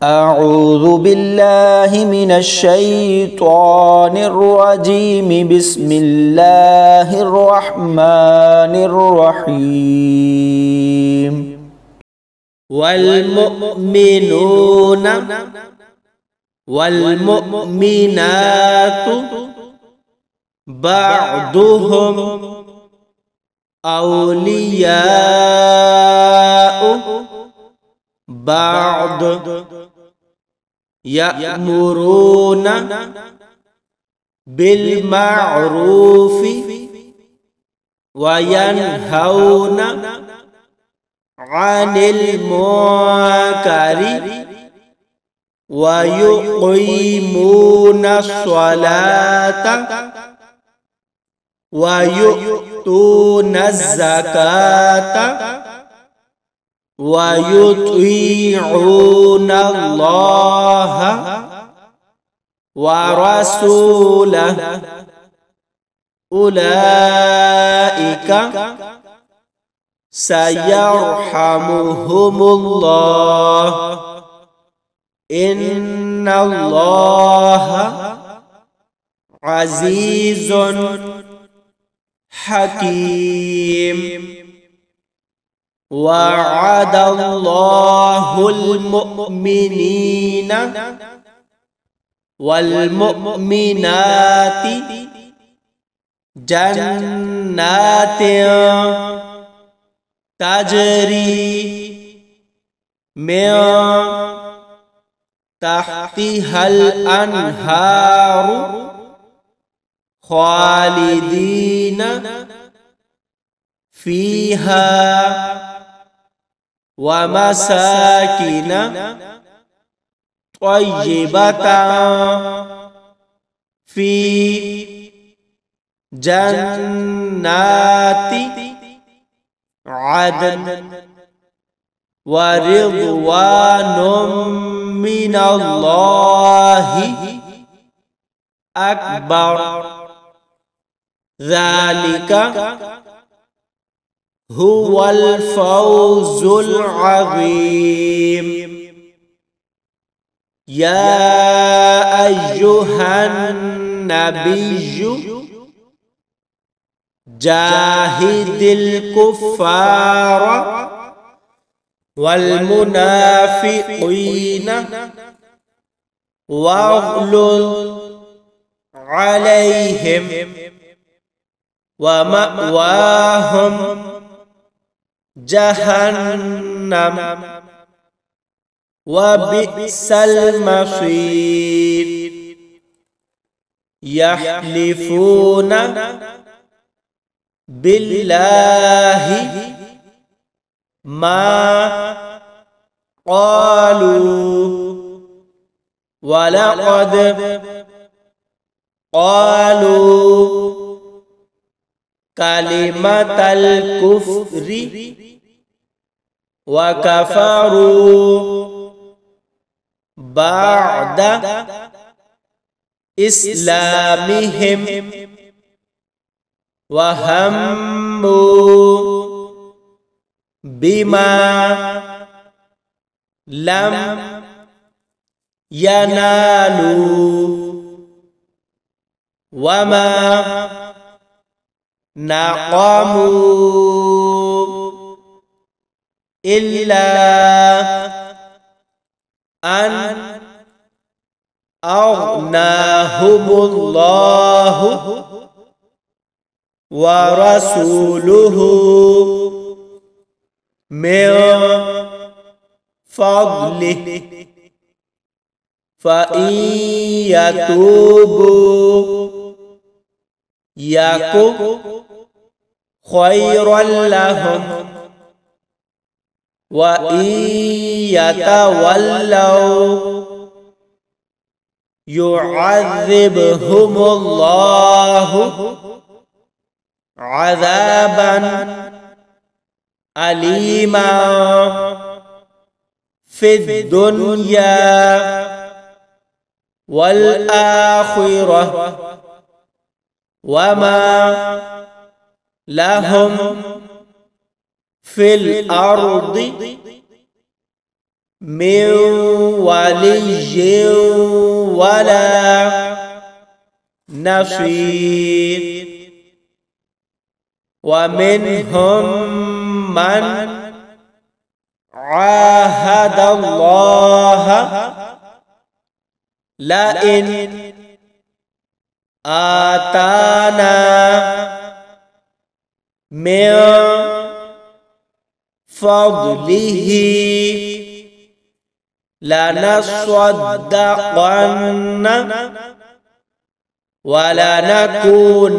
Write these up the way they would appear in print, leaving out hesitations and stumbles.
أعوذ بالله من الشيطان الرجيم بسم الله الرحمن الرحيم والمؤمنون والمؤمنات بعضهم أولياء بعض يأمرون بالمعروف وينهون عن المنكر ويقيمون الصلاة ويؤتون الزكاة ويطيعون الله ورسوله أولئك سيرحمهم الله إن الله عزيز حكيم وعد الله المؤمنين والمؤمنات جنات تجري من تحتها الأنهار خالدين فيها ومساكن طيبة في جنات عدن ورضوان من الله أكبر ذلك هو الفوز العظيم يا أيها النبي جاهد الكفار والمنافقين واغلظ عليهم ومأواهم جهنم وبئس المصير يحلفون بالله ما قالوا ولقد قالوا كلمة الكفر وكفروا بعد إسلامهم وهموا بما لم ينالوا وما نقموا إلا أن أغناهم الله ورسوله من فضله فإن يتوبوا يك خيرا لهم وإن يتولوا يعذبهم الله عذابا أليما في الدنيا والآخرة وما لهم في الأرض من ولي ولا نصير ومنهم من عاهد الله لئن آتانا من فضله لنصدقن ولنكونن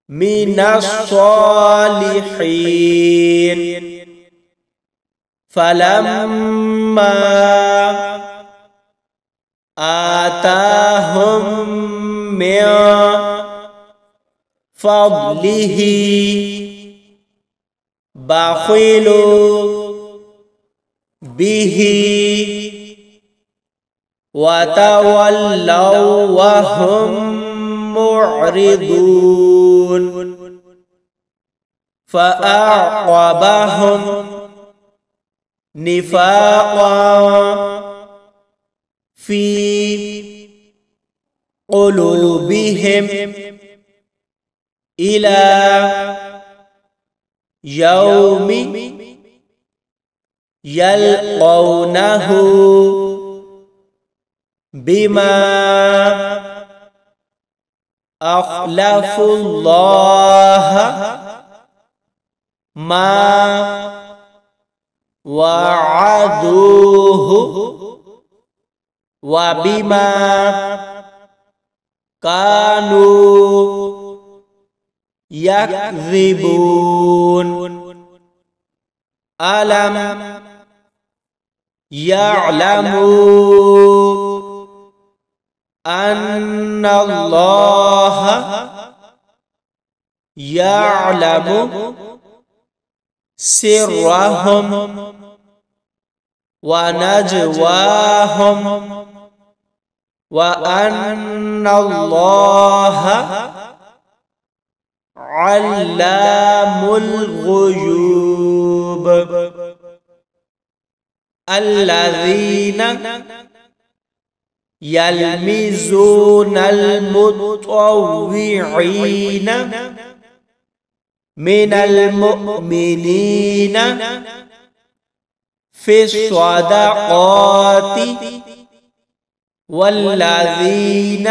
من الصالحين فلما آتاهم من فضله بخلوا به وتولوا وهم معرضون فأعقبهم نفاقا في قلوبهم إلى يوم يلقونه بما أخلفوا الله ما وعدوه وبما كانوا يكذبون ألم يعلموا أن الله يعلم سرهم ونجواهم وأن الله علام الغيوب الذين يلمزون المطوعين من المؤمنين في الصدقات والذين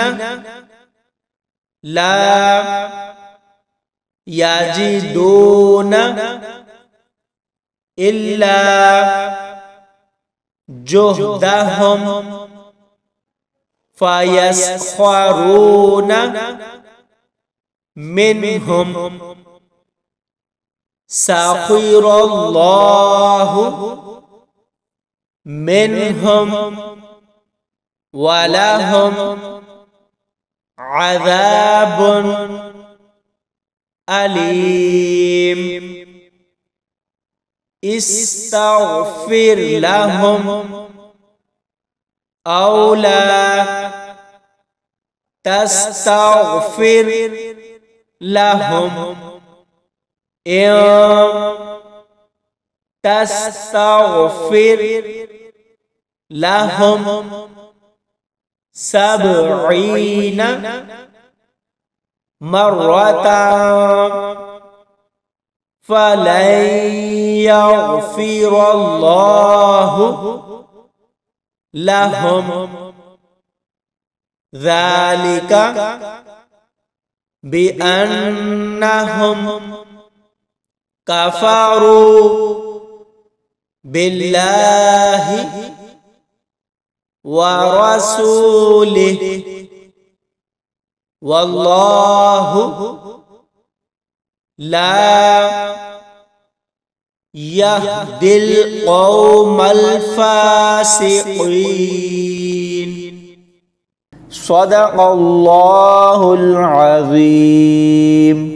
لا يجدون إلا جهدهم فيسخرون منهم سخر الله منهم ولهم عذاب أليم استغفر لهم أو لا تستغفر لهم إن تستغفر لهم 70 مرة فلن يغفر الله لهم ذلك بأنهم كفروا بالله ورسوله والله لا يهدي القوم الفاسقين. صدق الله العظيم.